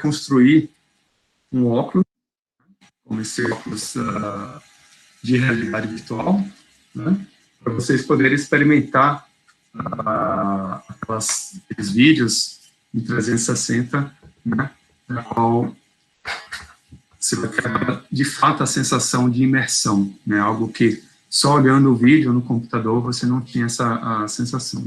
construir um óculos, como esse óculos de realidade virtual, né, para vocês poderem experimentar aqueles vídeos em 360, né, na qual você vai ter, de fato, a sensação de imersão, né, algo que só olhando o vídeo no computador você não tinha essa sensação.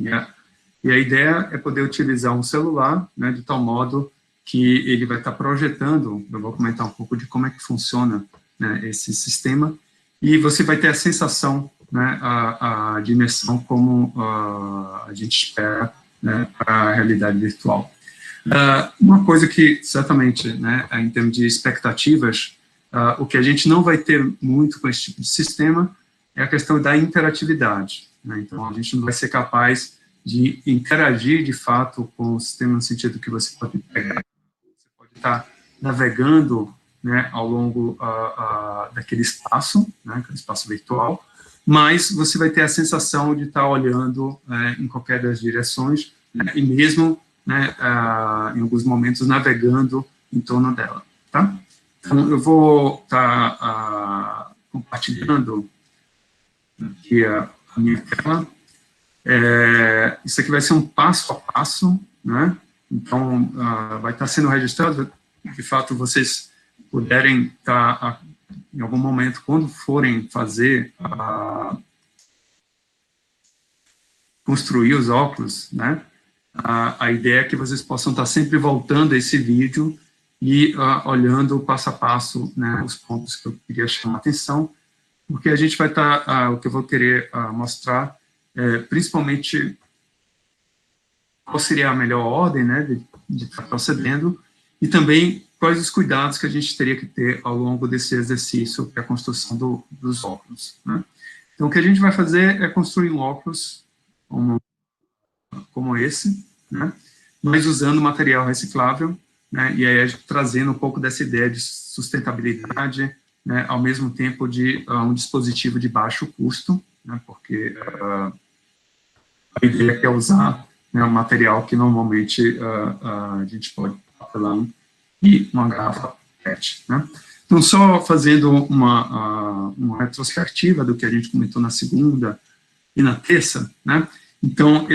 E a ideia é poder utilizar um celular, né, de tal modo que ele vai estar projetando, eu vou comentar um pouco de como é que funciona, né, esse sistema, e você vai ter a sensação, né, a dimensão como a gente espera, né, para a realidade virtual. Uma coisa que, certamente, né, em termos de expectativas, o que a gente não vai ter muito com esse tipo de sistema é a questão da interatividade, né? Então, a gente não vai ser capaz de interagir, de fato, com o sistema no sentido que você pode pegar, você pode estar navegando, né, ao longo daquele espaço, né, aquele espaço virtual, mas você vai ter a sensação de estar olhando em qualquer das direções, né, e mesmo, né, em alguns momentos navegando em torno dela, tá? Então, eu vou estar compartilhando aqui a minha tela. Isso aqui vai ser um passo a passo, né? Então, vai estar sendo registrado, de fato, vocês puderem estar, em algum momento, quando forem fazer, construir os óculos, né? A ideia é que vocês possam estar sempre voltando a esse vídeo e olhando passo a passo, né, os pontos que eu queria chamar a atenção, porque a gente vai estar, o que eu vou querer mostrar, principalmente qual seria a melhor ordem, né, de estar procedendo, e também quais os cuidados que a gente teria que ter ao longo desse exercício, que é a construção dos óculos, né? Então, o que a gente vai fazer é construir um óculos como esse, né, mas usando material reciclável, né, e aí trazendo um pouco dessa ideia de sustentabilidade, né, ao mesmo tempo de um dispositivo de baixo custo, né, porque a ideia é usar, né, um material que normalmente a gente pode papelão e uma garrafa PET, né. Então, só fazendo uma retrospectiva do que a gente comentou na segunda e na terça, né. Então,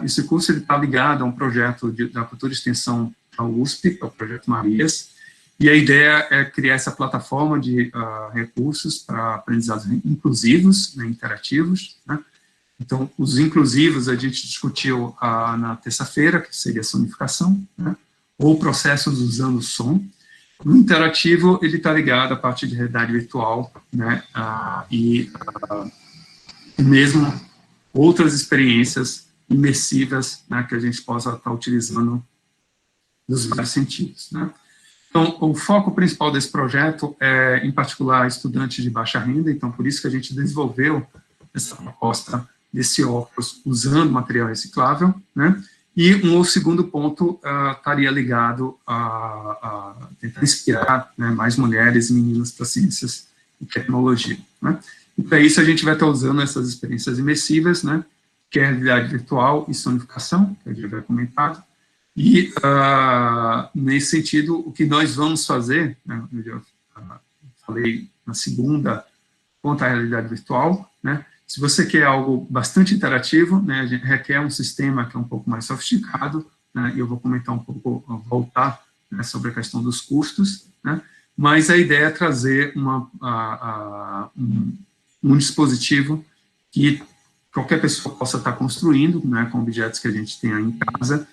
esse curso está ligado a um projeto da Cultura e Extensão da USP, que é o Projeto Marias, e a ideia é criar essa plataforma de recursos para aprendizados inclusivos, né, interativos, né. Então, os inclusivos a gente discutiu na terça-feira, que seria a sonificação, né, ou processos usando som. O interativo, ele está ligado à parte de realidade virtual, né, e mesmo outras experiências imersivas, né, que a gente possa estar utilizando nos vários sentidos, né. Então, o foco principal desse projeto é, em particular, estudantes de baixa renda, então por isso que a gente desenvolveu essa proposta desse óculos usando material reciclável, né, e o segundo ponto estaria ligado a tentar inspirar, né, mais mulheres e meninas para ciências e tecnologia, né. E para isso a gente vai estar usando essas experiências imersivas, né, que é a realidade virtual e sonificação, que a gente vai comentar, e nesse sentido, o que nós vamos fazer, né, eu falei na segunda, quanto à realidade virtual, né, se você quer algo bastante interativo, né, a gente requer um sistema que é um pouco mais sofisticado, né, e eu vou comentar um pouco, voltar, né, sobre a questão dos custos, né, mas a ideia é trazer um dispositivo que qualquer pessoa possa estar construindo, né, com objetos que a gente tenha em casa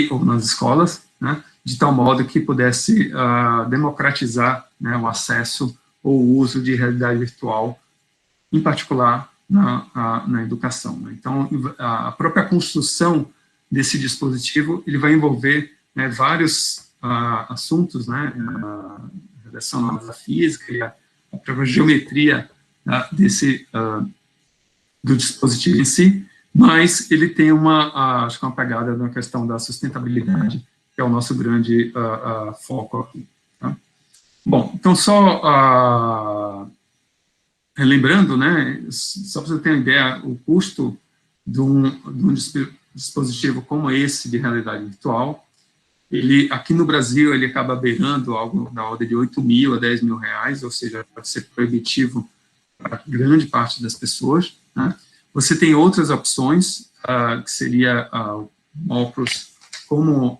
ou nas escolas, né, de tal modo que pudesse democratizar, né, o acesso ou o uso de realidade virtual, em particular na educação, né. Então, a própria construção desse dispositivo, ele vai envolver, né, vários assuntos, né, relacionados à física e a própria geometria do dispositivo em si, mas ele tem acho que uma pegada na questão da sustentabilidade, que é o nosso grande foco aqui, tá? Bom, então só relembrando, né, só para você ter uma ideia, o custo de um dispositivo como esse de realidade virtual, Ele, aqui no Brasil, ele acaba beirando algo da ordem de 8 mil a 10 mil reais, ou seja, pode ser proibitivo para grande parte das pessoas, né? Você tem outras opções, que seria óculos como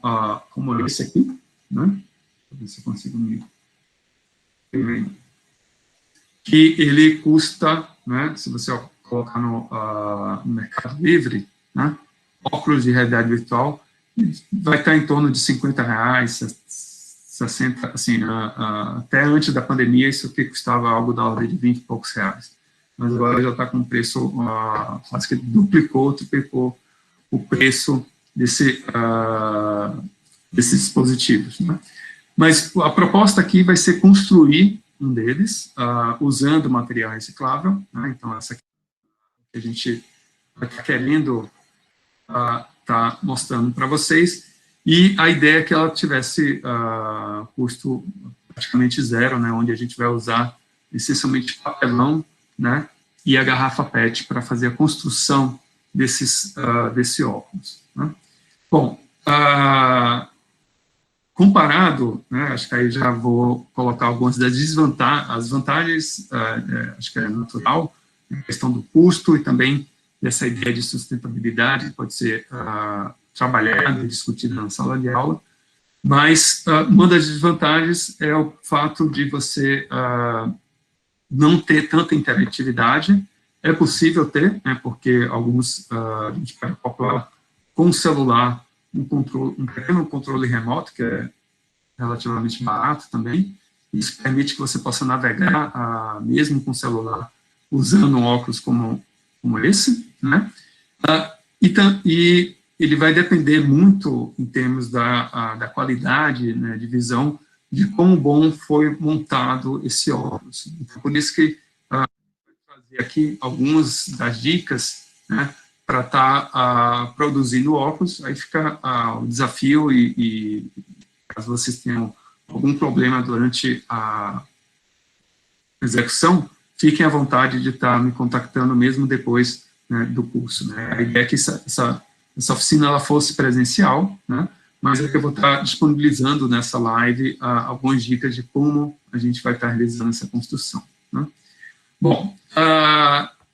esse aqui, né? Deixa eu ver se eu consigo me... que ele custa, né, se você colocar no Mercado Livre, né, óculos de realidade virtual, vai estar em torno de R$50, 60, assim, até antes da pandemia, isso aqui custava algo da ordem de 20 e poucos reais. Mas agora já está com preço, quase que triplicou o preço desses dispositivos, né? Mas a proposta aqui vai ser construir um deles, usando material reciclável, né? Então, essa aqui que a gente está querendo tá mostrando para vocês, e a ideia é que ela tivesse custo praticamente zero, né, onde a gente vai usar essencialmente papelão, né, e a garrafa PET para fazer a construção desse óculos, né. Bom, comparado, né, acho que aí já vou colocar algumas das desvantagens, as vantagens, acho que é natural, a questão do custo e também dessa ideia de sustentabilidade, que pode ser trabalhada e discutida na sala de aula, mas uma das desvantagens é o fato de você não ter tanta interatividade. É possível ter, né, porque alguns, a gente pode calcular com o celular um pequeno controle remoto, que é relativamente barato também. Isso permite que você possa navegar, mesmo com o celular, usando um óculos como esse, né? E ele vai depender muito, em termos da qualidade, né, de visão, de quão bom foi montado esse óculos. Então, por isso que vou trazer aqui algumas das dicas, né, para estar produzindo óculos. Aí fica o desafio e caso vocês tenham algum problema durante a execução, fiquem à vontade de estar me contactando mesmo depois, né, do curso, né. A ideia é que essa oficina ela fosse presencial, né, mas é que eu vou estar disponibilizando nessa live algumas dicas de como a gente vai estar realizando essa construção, né. Bom,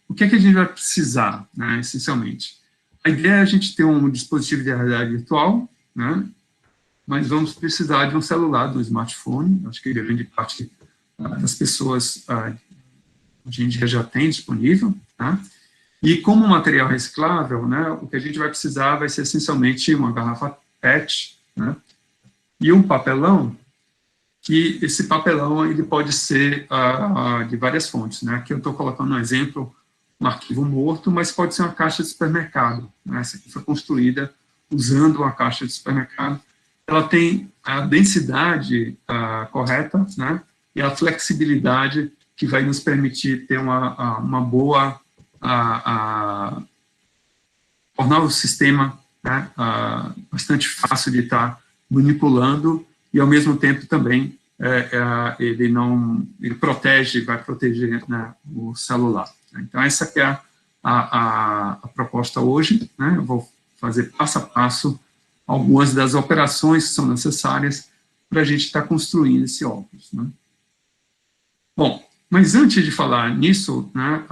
o que é que a gente vai precisar, né, essencialmente? A ideia é a gente ter um dispositivo de realidade virtual, né, mas vamos precisar de um celular, de um smartphone. Acho que grande parte das pessoas hoje em dia já tem disponível, tá? E como material reciclável, né, o que a gente vai precisar vai ser essencialmente uma garrafa PET, né, e um papelão, que esse papelão ele pode ser de várias fontes, né? Aqui eu estou colocando um exemplo, um arquivo morto, mas pode ser uma caixa de supermercado, né? Essa aqui foi construída usando uma caixa de supermercado. Ela tem a densidade correta, né, e a flexibilidade que vai nos permitir ter uma boa, tornar o sistema, né, bastante fácil de estar manipulando, e ao mesmo tempo também ele protege, vai proteger, né, o celular. Então essa que é a proposta hoje, né. Eu vou fazer passo a passo algumas das operações que são necessárias para a gente estar construindo esse óculos, né. Bom, mas antes de falar nisso, né,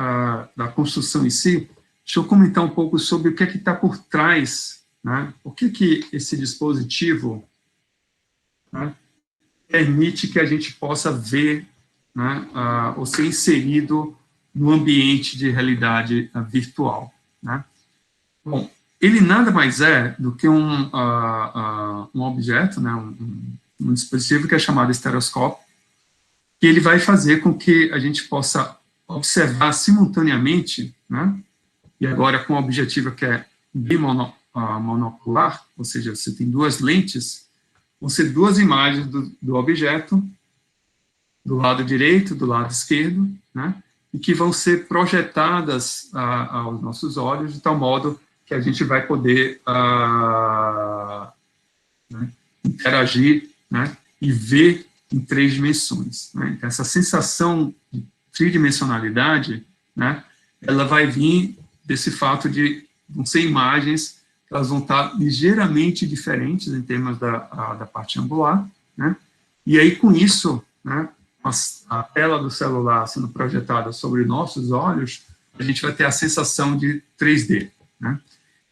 da construção em si, deixa eu comentar um pouco sobre o que é que está por trás, né, o que esse dispositivo, né, permite que a gente possa ver, né, ou ser inserido no ambiente de realidade virtual, né. Bom, ele nada mais é do que um objeto, né, um dispositivo que é chamado estereoscópio, que ele vai fazer com que a gente possa observar simultaneamente, né, e agora com o objetivo que é bimonocular, ou seja, você tem duas lentes, vão ser duas imagens do objeto, do lado direito, do lado esquerdo, né, e que vão ser projetadas aos nossos olhos, de tal modo que a gente vai poder né, interagir, né, e ver em 3 dimensões. Né? Então, essa sensação de tridimensionalidade, né, ela vai vir desse fato de não ser imagens, elas vão estar ligeiramente diferentes em termos da parte angular, né? E aí, com isso, né, a tela do celular sendo projetada sobre nossos olhos, a gente vai ter a sensação de 3D, né?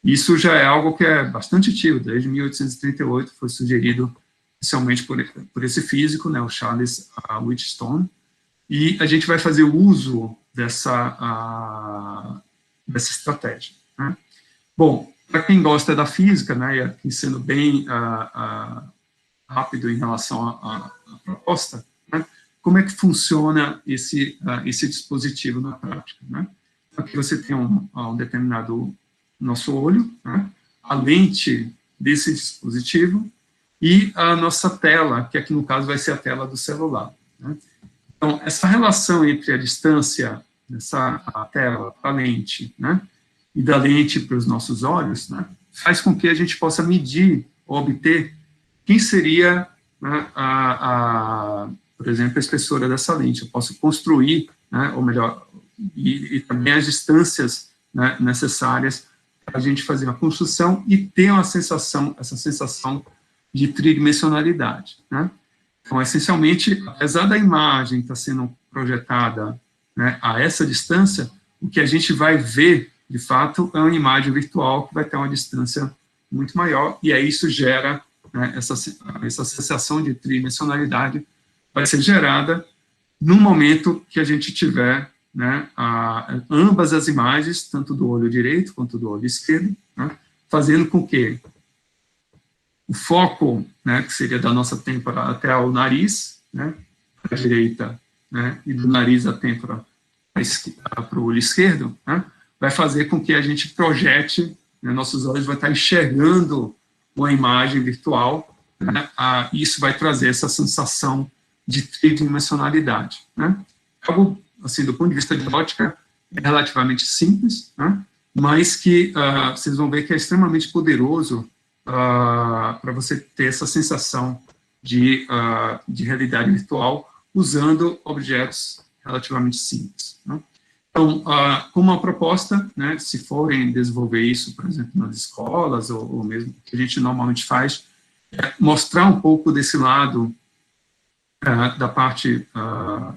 Isso já é algo que é bastante antigo, desde 1838 foi sugerido inicialmente por esse físico, né, o Charles Wheatstone, e a gente vai fazer uso dessa estratégia, né? Bom, para quem gosta da física, né, e aqui sendo bem rápido em relação à proposta, né, como é que funciona esse dispositivo na prática, né? Aqui você tem um determinado nosso olho, né, a lente desse dispositivo e a nossa tela, que aqui no caso vai ser a tela do celular, né? Então, essa relação entre a distância a tela, a lente, né, e da lente para os nossos olhos, né, faz com que a gente possa medir ou obter quem seria, né, por exemplo, a espessura dessa lente. Eu posso construir, né, ou melhor, e também as distâncias, né, necessárias para a gente fazer uma construção e ter essa sensação de tridimensionalidade, né? Então, essencialmente, apesar da imagem estar sendo projetada, né, a essa distância, o que a gente vai ver, de fato, é uma imagem virtual que vai ter uma distância muito maior, e aí isso gera, né, essa sensação de tridimensionalidade vai ser gerada no momento que a gente tiver, né, ambas as imagens, tanto do olho direito quanto do olho esquerdo, né, fazendo com que o foco, né, que seria da nossa têmpora até o nariz, né, para a direita, né, e do nariz da têmpora para o olho esquerdo, né, vai fazer com que a gente projete, né, nossos olhos vão estar enxergando uma imagem virtual, né, isso vai trazer essa sensação de tridimensionalidade, né. Algo, assim, do ponto de vista de ótica, é relativamente simples, né, mas que vocês vão ver que é extremamente poderoso para você ter essa sensação de realidade virtual usando objetos relativamente simples, né? Então, como uma proposta, né, se forem desenvolver isso, por exemplo, nas escolas, ou mesmo o que a gente normalmente faz, é mostrar um pouco desse lado da parte,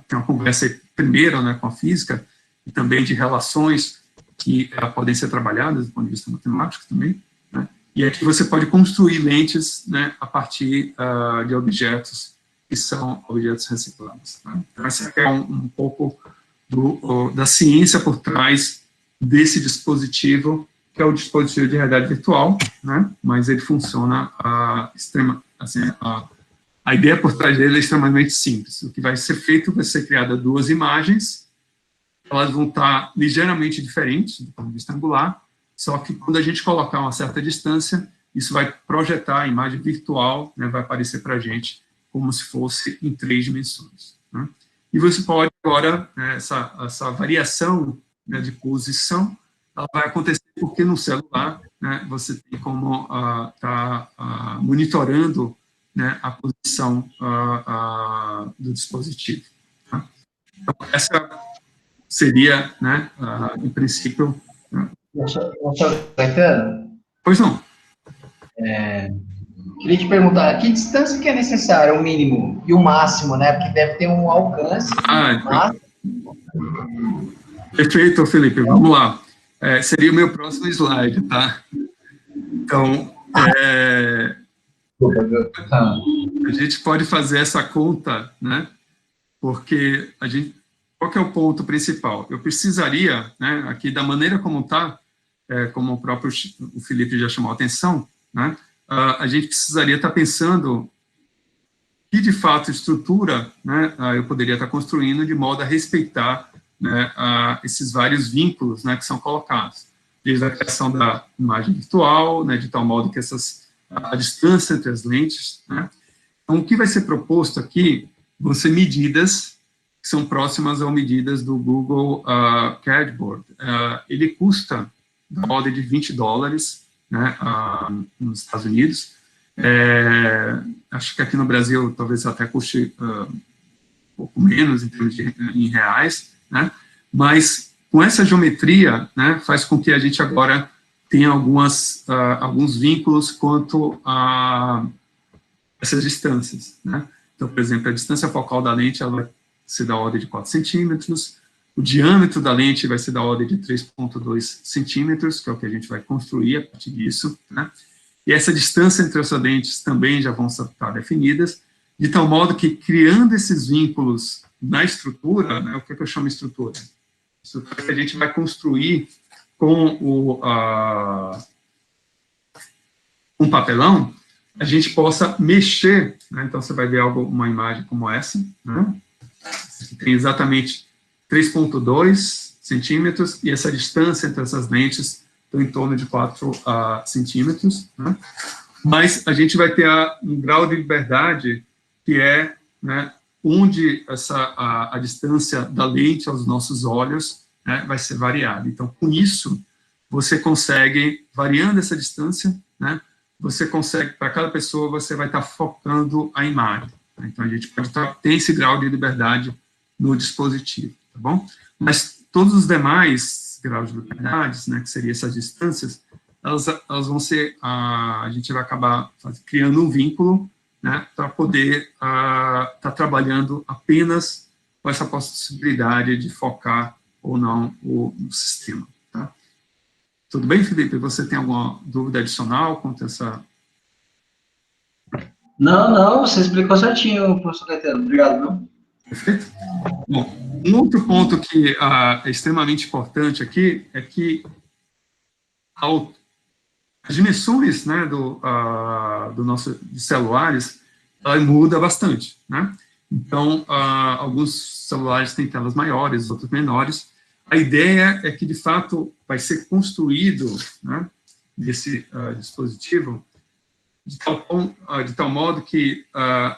tem uma conversa aí, primeiro, né, com a física, e também de relações que podem ser trabalhadas do ponto de vista matemático também, né? E aqui você pode construir lentes, né, a partir de objetos que são objetos recicláveis, né? Então, esse aqui é um pouco da ciência por trás desse dispositivo, que é o dispositivo de realidade virtual, né? Mas ele funciona assim, a ideia por trás dele é extremamente simples. O que vai ser feito vai ser criada duas imagens, elas vão estar ligeiramente diferentes do ponto de vista angular, só que quando a gente colocar uma certa distância, isso vai projetar a imagem virtual, né, vai aparecer para a gente como se fosse em 3 dimensões, né? E você pode agora, né, essa variação, né, de posição, ela vai acontecer porque no celular, né, você tem como estar monitorando, né, a posição do dispositivo, tá? Então, essa seria, né, em princípio... Professor Caetano, Pois não. queria te perguntar, que distância que é necessária, o mínimo e o máximo, né? Porque deve ter um alcance, Então, perfeito, Felipe, vamos lá. Seria o meu próximo slide, tá? Então, a gente pode fazer essa conta, né? Porque qual que é o ponto principal? Eu precisaria, né, aqui da maneira como está, como o próprio o Felipe já chamou a atenção, né, a gente precisaria estar pensando que, de fato, estrutura, né, eu poderia estar construindo de modo a respeitar, né, esses vários vínculos, né, que são colocados, desde a criação da imagem virtual, né, de tal modo que a distância entre as lentes, né. Então, o que vai ser proposto aqui vão ser medidas que são próximas às medidas do Google Cardboard. Ele custa da ordem de $20, né, nos Estados Unidos. Acho que aqui no Brasil talvez até custe um pouco menos em termos em reais, né, mas com essa geometria, né, faz com que a gente agora tem alguns vínculos quanto a essas distâncias, né? Então, por exemplo, a distância focal da lente ela vai ser da ordem de 4 centímetros, o diâmetro da lente vai ser da ordem de 3,2 centímetros, que é o que a gente vai construir a partir disso, né? E essa distância entre essas lentes também já vão estar definidas, de tal modo que, criando esses vínculos na estrutura, né, o que eu chamo de estrutura? Estrutura que a gente vai construir com um papelão, a gente possa mexer, né? Então você vai ver uma imagem como essa, né? Tem exatamente 3,2 centímetros, e essa distância entre essas lentes está em torno de 4 centímetros, né? Mas a gente vai ter um grau de liberdade que é, né, onde a distância da lente aos nossos olhos, né, vai ser variada. Então, com isso, você consegue, variando essa distância, né, você consegue, para cada pessoa, você vai estar focando a imagem. Né? Então, a gente pode ter esse grau de liberdade no dispositivo, tá bom? Mas todos os demais graus de liberdade, né, que seriam essas distâncias, elas vão ser, a gente vai acabar criando um vínculo, né, para poder estar trabalhando apenas com essa possibilidade de focar ou não o sistema. Tá? Tudo bem, Felipe? Você tem alguma dúvida adicional quanto a essa... Não, você explicou certinho, professor Caetano. Obrigado, não? Perfeito? Bom, um outro ponto que é extremamente importante aqui é que as dimensões, né, dos celulares, ela muda bastante, né? Então, alguns celulares têm telas maiores, outros menores. A ideia é que, de fato, vai ser construído, né, esse dispositivo de tal modo que,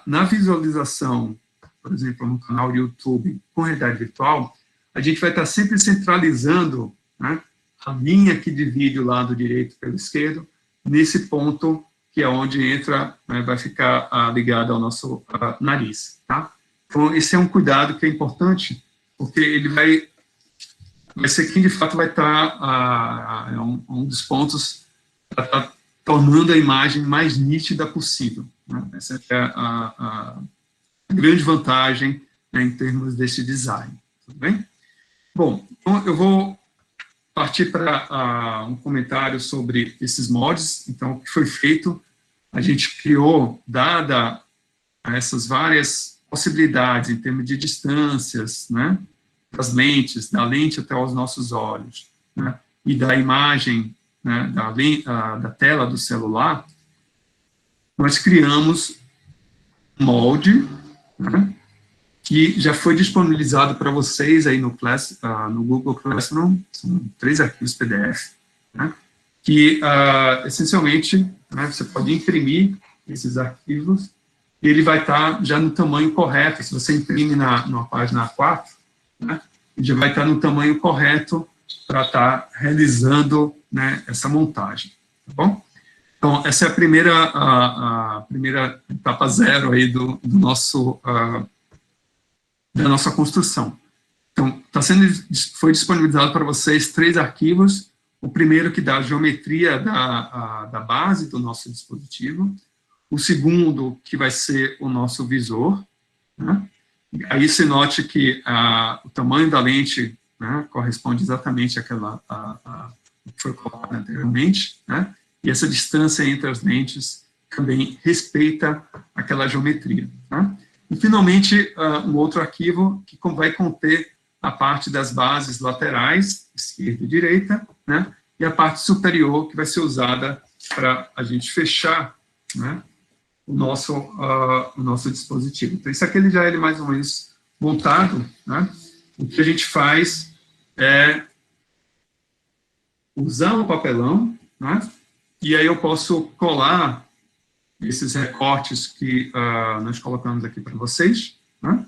na visualização, por exemplo, no canal de YouTube com realidade virtual, a gente vai estar sempre centralizando, né, a linha que divide o lado direito pelo esquerdo, nesse ponto que é onde entra, né, vai ficar ligado ao nosso nariz, tá? Então, esse é um cuidado que é importante, porque ele vai ser quem, de fato, vai estar, é um dos pontos para estar tornando a imagem mais nítida possível, né? Essa é a grande vantagem, né, em termos desse design, tudo bem? Bom, então eu vou partir para um comentário sobre esses mods. Então, o que foi feito, a gente criou, dada essas várias possibilidades em termos de distâncias, né, das lentes, da lente até os nossos olhos, né, e da imagem, né, da tela do celular, nós criamos um molde, né, que já foi disponibilizado para vocês aí no Google Classroom, são 3 arquivos PDF, né, que, essencialmente, né, você pode imprimir esses arquivos, e ele vai estar já no tamanho correto. Se você imprime numa página A4, né, já vai estar no tamanho correto para estar realizando, né, essa montagem, tá bom? Então, essa é a primeira etapa zero aí da nossa construção. Então, foi disponibilizado para vocês 3 arquivos. O primeiro que dá a geometria da base do nosso dispositivo. O segundo, que vai ser o nosso visor, né? Aí se note que o tamanho da lente, né, corresponde exatamente àquela que foi colocada anteriormente, né? E essa distância entre as lentes também respeita aquela geometria, tá? E, finalmente, um outro arquivo que vai conter a parte das bases laterais, esquerda e direita, né, e a parte superior, que vai ser usada para a gente fechar, né, o nosso dispositivo. Então, isso aqui ele já é mais ou menos montado, né? O que a gente faz é usar o papelão, né, e aí eu posso colar esses recortes que nós colocamos aqui para vocês, né?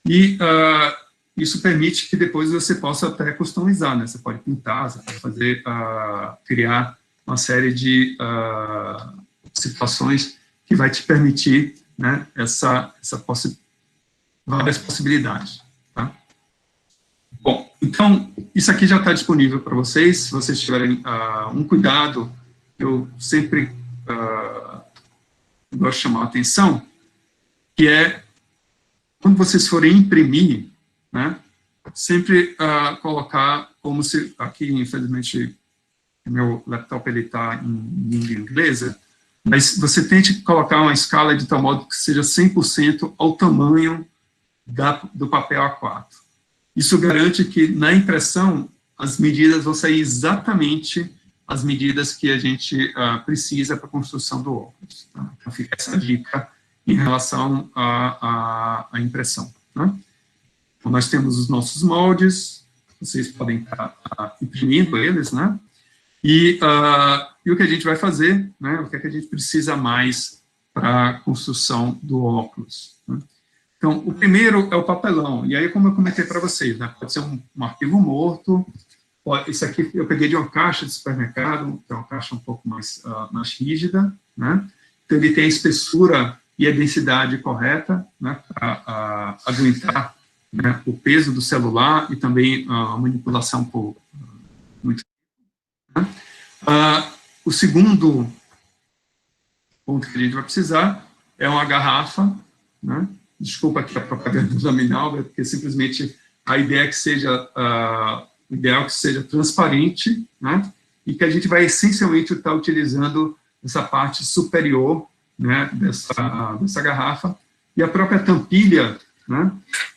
E isso permite que depois você possa até customizar, né? Você pode pintar, você pode fazer, criar uma série de situações que vai te permitir, né, várias possibilidades, tá? Bom, Então, isso aqui já está disponível para vocês, se vocês tiverem um cuidado, eu sempre gosto de chamar a atenção, que é, quando vocês forem imprimir, né, sempre colocar como se, aqui, infelizmente, meu laptop está em língua inglesa, mas você tente colocar uma escala de tal modo que seja 100% ao tamanho do papel A4. Isso garante que, na impressão, as medidas vão sair exatamente as medidas que a gente precisa para a construção do óculos. Tá? Então, fica essa dica em relação à impressão. Né? Então, nós temos os nossos moldes, vocês podem estar imprimindo eles, né? E o que a gente vai fazer, né? O que é que a gente precisa mais para a construção do óculos. Né? Então, o primeiro é o papelão, e aí, como eu comentei para vocês, né, pode ser um arquivo morto, isso aqui eu peguei de uma caixa de supermercado, que é uma caixa um pouco mais rígida, né, então ele tem a espessura e a densidade correta, né, para aguentar, né, o peso do celular e também a manipulação por muito tempo. Né. O segundo ponto que a gente vai precisar é uma garrafa, né. Desculpa aqui a propaganda da Minalva, porque simplesmente a ideia é que seja, o ideal é que seja transparente, né, e que a gente vai essencialmente estar utilizando essa parte superior, né, dessa garrafa, e a própria tampilha, né,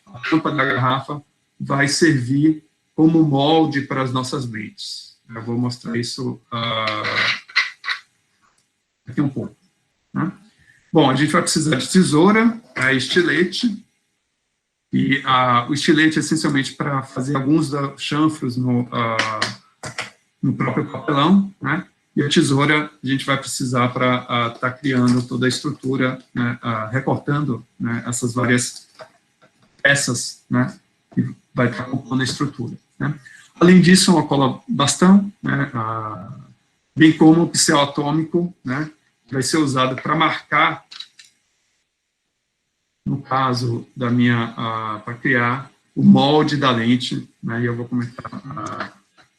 a tampa da garrafa, vai servir como molde para as nossas lentes. Eu vou mostrar isso aqui um pouco. Né. Bom, a gente vai precisar de tesoura, estilete, e o estilete é essencialmente para fazer alguns chanfros no próprio papelão, né? E a tesoura a gente vai precisar para estar criando toda a estrutura, né? Recortando, né, essas várias peças, né, que vai estar compondo a estrutura. Né? Além disso, uma cola bastão, né, bem como o pincel atômico, né, vai ser usado para marcar, no caso da para criar o molde da lente, né, e eu vou comentar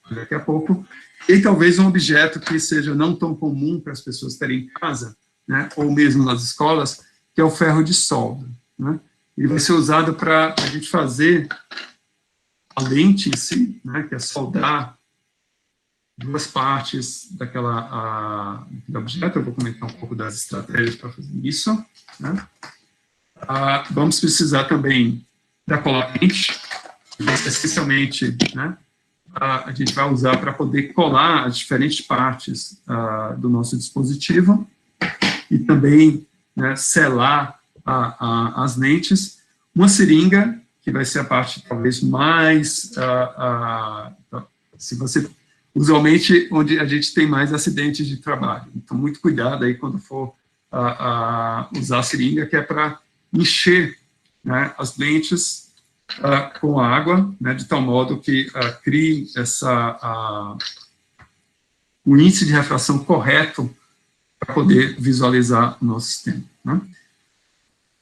daqui a pouco, e talvez um objeto que seja não tão comum para as pessoas terem em casa, né, ou mesmo nas escolas, que é o ferro de solda. Né? Ele vai ser usado para a gente fazer a lente em si, né, que é soldar duas partes daquele objeto. Eu vou comentar um pouco das estratégias para fazer isso. Né? Vamos precisar também da cola quente, essencialmente, né, a gente vai usar para poder colar as diferentes partes do nosso dispositivo e também, né, selar as lentes. Uma seringa, que vai ser a parte talvez mais, se você, usualmente, onde a gente tem mais acidentes de trabalho. Então, muito cuidado aí quando for usar a seringa, que é para encher, né, as lentes com água, né, de tal modo que crie o índice de refração correto para poder visualizar o nosso sistema. Né?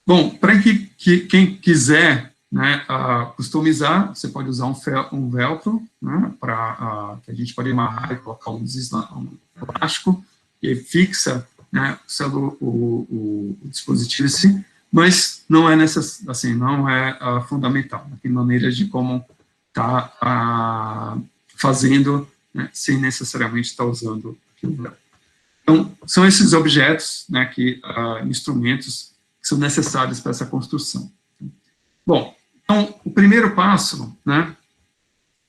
Bom, para quem quiser, né, customizar, você pode usar um velcro, né, que a gente pode amarrar e colocar um elástico, e fixa, né, o dispositivo assim, mas não é não é fundamental. Tem maneiras de como fazendo, né, sem necessariamente estar usando aquilo. Então, são esses objetos, né, instrumentos que são necessários para essa construção. Bom, então, o primeiro passo, né,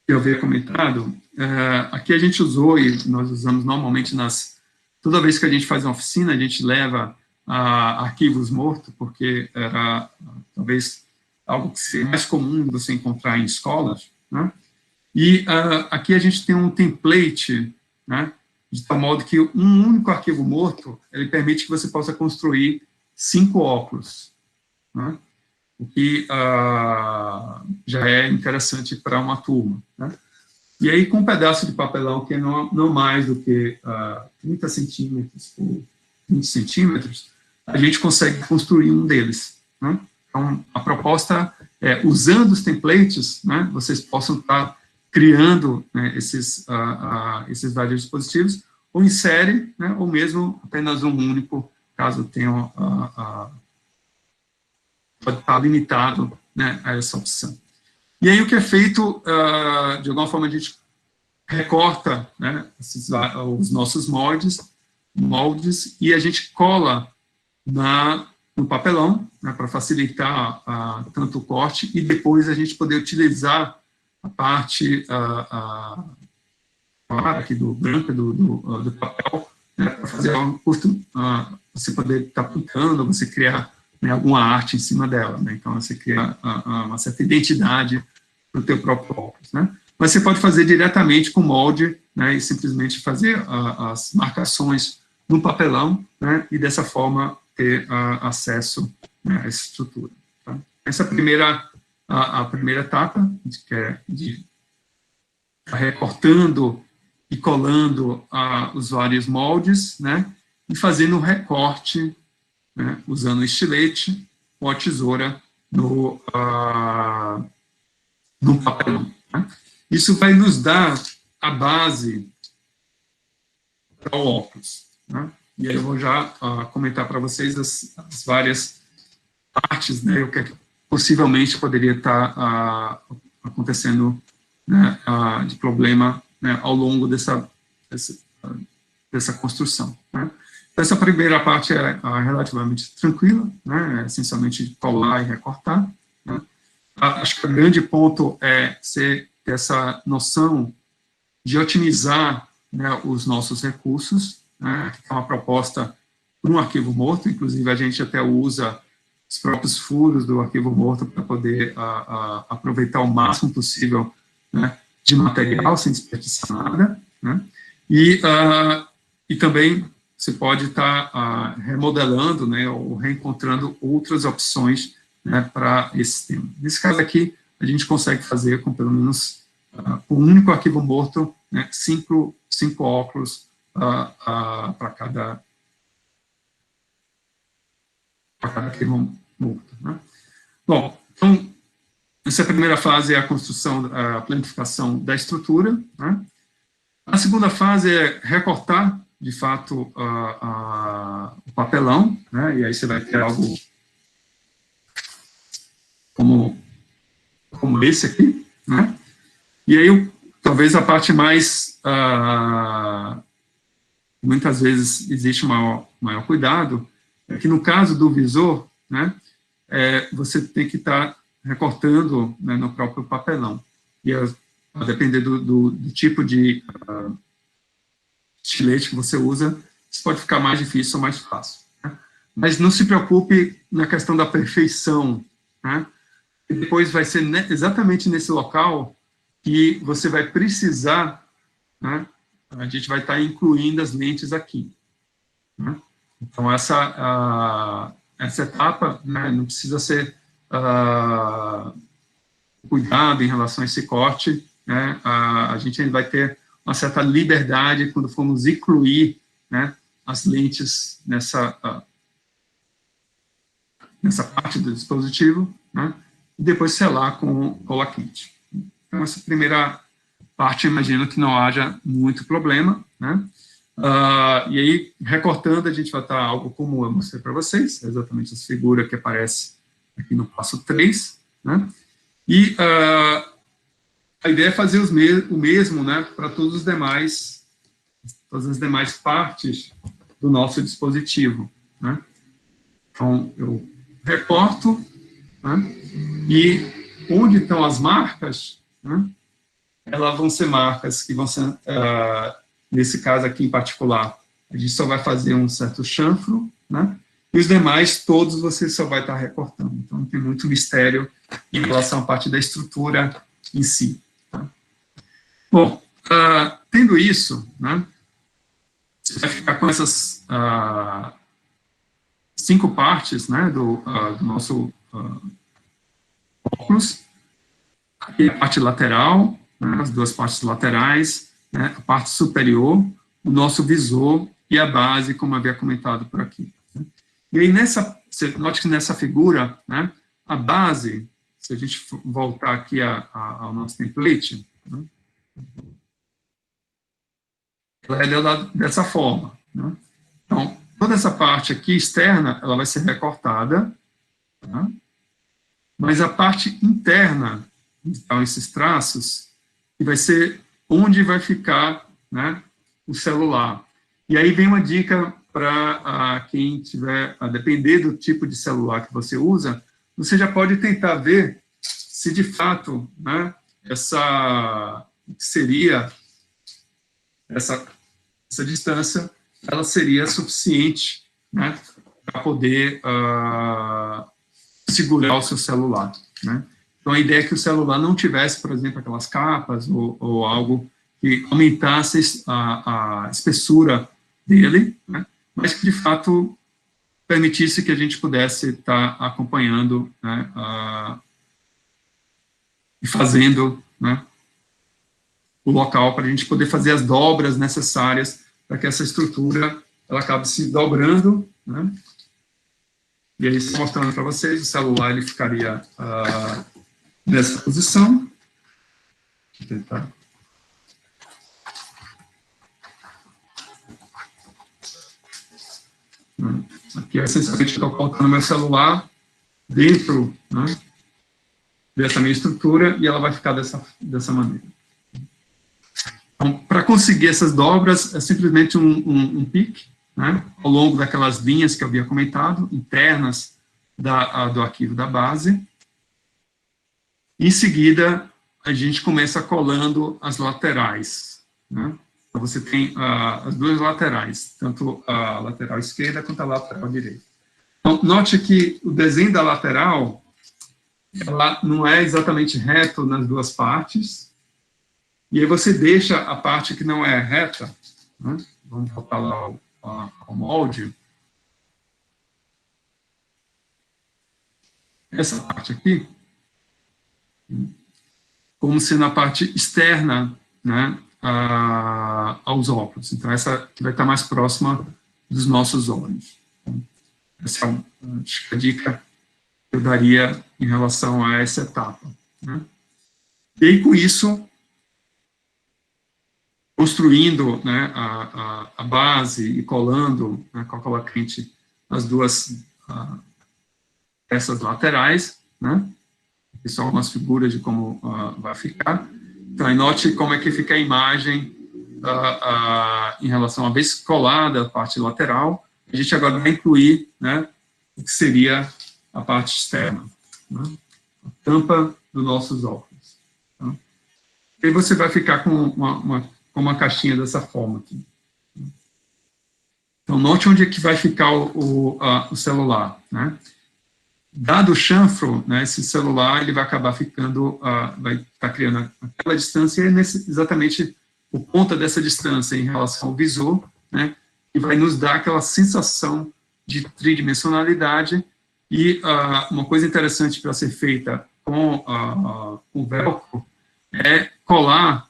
que eu havia comentado, aqui a gente usou, e nós usamos normalmente toda vez que a gente faz uma oficina, a gente leva arquivos mortos, porque era talvez algo que seria mais comum você encontrar em escolas, né? E aqui a gente tem um template, né, de tal modo que um único arquivo morto, ele permite que você possa construir 5 óculos, né? O que já é interessante para uma turma. Né? E aí, com um pedaço de papelão que é não mais do que 30 centímetros por 20 centímetros, a gente consegue construir um deles. Né? Então, a proposta é, usando os templates, né, vocês possam estar criando, né, esses vários dispositivos, ou em série, né, ou mesmo apenas um único, caso tenha, pode estar limitado, né, a essa opção. E aí o que é feito, de alguma forma a gente recorta, né, os nossos moldes, e a gente cola no papelão, né, para facilitar tanto o corte, e depois a gente poder utilizar a parte aqui do branco do papel, né, para fazer um curto, você poder estar pintando, você criar, né, alguma arte em cima dela, né, então você cria uma certa identidade para o teu próprio óculos, né. Mas você pode fazer diretamente com molde, né, e simplesmente fazer as marcações no papelão, né, e dessa forma ter acesso, né, a essa estrutura. Tá? Essa é a primeira etapa, que é de recortando e colando os vários moldes, né, e fazendo um recorte, né, usando o estilete ou a tesoura no papelão. Né? Isso vai nos dar a base para o óculos. Né? E aí eu vou já comentar para vocês as várias partes, né, o que possivelmente poderia estar acontecendo, né, de problema, né, ao longo dessa construção. Né? Essa primeira parte é relativamente tranquila, né, é essencialmente colar e recortar. Né? Acho que o grande ponto é ter essa noção de otimizar, né, os nossos recursos, né, que é uma proposta para um arquivo morto, inclusive a gente até usa os próprios furos do arquivo morto para poder aproveitar o máximo possível, né, de material, sem desperdiçar nada, né, e também você pode estar remodelando, né, ou reencontrando outras opções, né, para esse sistema. Nesse caso aqui, a gente consegue fazer com pelo menos um único arquivo morto, né, cinco óculos para cada arquivo morto. Né? Bom, então, essa primeira fase é a construção, a planificação da estrutura. Né? A segunda fase é recortar, de fato, o papelão, né? E aí você vai ter algo como esse aqui, né? E aí, talvez a parte mais, muitas vezes existe maior cuidado, é que no caso do visor, né, você tem que estar recortando, né, no próprio papelão. E a depender do tipo de estilete que você usa, isso pode ficar mais difícil ou mais fácil. Né? Mas não se preocupe na questão da perfeição, né? E depois vai ser exatamente nesse local que você vai precisar, né, a gente vai estar incluindo as lentes aqui. Né? Então, essa etapa, né, não precisa ser cuidado em relação a esse corte, né, a gente ainda vai ter uma certa liberdade quando formos incluir, né, as lentes nessa parte do dispositivo, né, e depois selar com cola quente. Então, essa primeira parte, imagino que não haja muito problema, né? E aí, recortando, a gente vai estar algo como eu mostrei para vocês, exatamente essa figura que aparece aqui no passo 3, né? E a ideia é fazer o mesmo, né, para todas as demais partes do nosso dispositivo, né? Então, eu recorto, né, e onde estão as marcas, né, elas vão ser marcas que vão ser, nesse caso aqui em particular, a gente só vai fazer um certo chanfro, né, e os demais, todos, você só vai estar recortando. Então, não tem muito mistério em relação à parte da estrutura em si. Tá? Bom, tendo isso, né, você vai ficar com essas 5 partes, né, do nosso óculos. Aqui a parte lateral, né, as 2 partes laterais, né, a parte superior, o nosso visor e a base, como havia comentado por aqui. Né. E aí, você note que nessa figura, né, a base, se a gente voltar aqui ao nosso template, né, Ela é dessa forma, né? Então, toda essa parte aqui externa, ela vai ser recortada, tá? Mas a parte interna, então, esses traços, que vai ser onde vai ficar, né, o celular. E aí vem uma dica para quem tiver, a depender do tipo de celular que você usa, você já pode tentar ver se de fato, né, seria essa distância, ela seria suficiente, né, para poder segurar o seu celular, né? Então, a ideia é que o celular não tivesse, por exemplo, aquelas capas ou algo que aumentasse a espessura dele, né? Mas que, de fato, permitisse que a gente pudesse estar acompanhando, né, e fazendo, né, o local para a gente poder fazer as dobras necessárias para que essa estrutura ela acabe se dobrando, né? E aí, mostrando para vocês, o celular ele ficaria nessa posição. Deixa eu tentar. Aqui, essencialmente, estou colocando meu celular dentro, né, dessa minha estrutura e ela vai ficar dessa maneira. Então, para conseguir essas dobras, é simplesmente um pique, né, ao longo daquelas linhas que eu havia comentado, internas do arquivo da base. Em seguida, a gente começa colando as laterais, né? Então, você tem as duas laterais, tanto a lateral esquerda quanto a lateral direita. Então, note que o desenho da lateral, ela não é exatamente reto nas duas partes, e aí você deixa a parte que não é reta, né? Vamos voltar lá ao molde. Essa parte aqui, como se na parte externa, né, aos óculos. Então, essa vai estar mais próxima dos nossos olhos. Então, essa é a dica que eu daria em relação a essa etapa, né? E aí, com isso, construindo, né, a base e colando, né, com a cola quente as duas peças laterais, né? Aqui são algumas figuras de como vai ficar. Então, aí note como é que fica a imagem em relação à vez colada a parte lateral. A gente agora vai incluir, né, o que seria a parte externa, né, a tampa dos nossos óculos. Tá? E aí você vai ficar com uma caixinha dessa forma aqui. Então, note onde é que vai ficar o celular, né? Dado o chanfro, né, esse celular ele vai acabar ficando, vai estar criando aquela distância, e é exatamente por conta dessa distância em relação ao visor, né, que vai nos dar aquela sensação de tridimensionalidade. E uma coisa interessante para ser feita com o velcro é colar,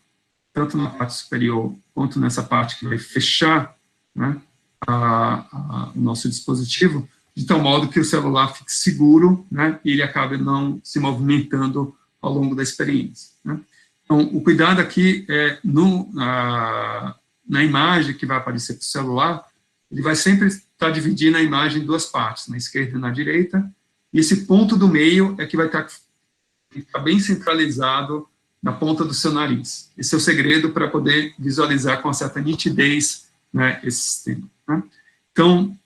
tanto na parte superior quanto nessa parte que vai fechar, né, o nosso dispositivo, de tal modo que o celular fique seguro, né, e ele acabe não se movimentando ao longo da experiência, né. Então, o cuidado aqui é na imagem que vai aparecer para o celular, ele vai sempre estar dividindo a imagem em duas partes, na esquerda e na direita, e esse ponto do meio é que vai estar bem centralizado na ponta do seu nariz. Esse é o segredo para poder visualizar com uma certa nitidez, né, esse sistema, né. Então,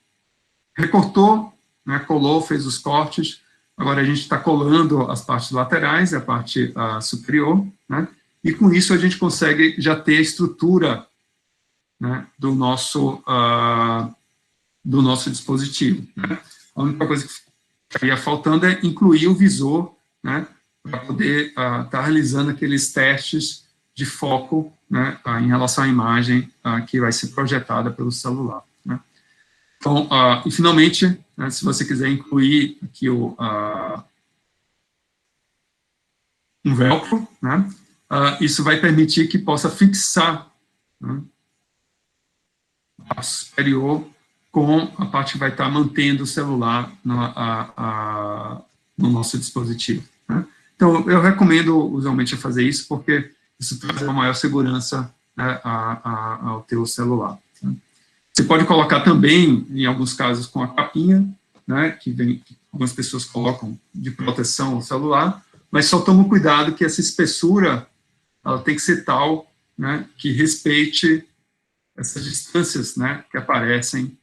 recortou, né, colou, fez os cortes, agora a gente está colando as partes laterais, a parte superior, né, e com isso a gente consegue já ter a estrutura, né, do nosso dispositivo, né. A única coisa que estaria faltando é incluir o visor, né, para poder estar realizando aqueles testes de foco, né, em relação à imagem que vai ser projetada pelo celular, né. Então, e finalmente, né, se você quiser incluir aqui um velcro, né, isso vai permitir que possa fixar, né, a parte superior com a parte que vai estar mantendo o celular no nosso dispositivo, né. Então, eu recomendo usualmente fazer isso porque isso traz uma maior segurança, né, ao teu celular. Né? Você pode colocar também, em alguns casos, com a capinha, né, que algumas pessoas colocam de proteção ao celular, mas só toma cuidado que essa espessura ela tem que ser tal, né, que respeite essas distâncias, né, que aparecem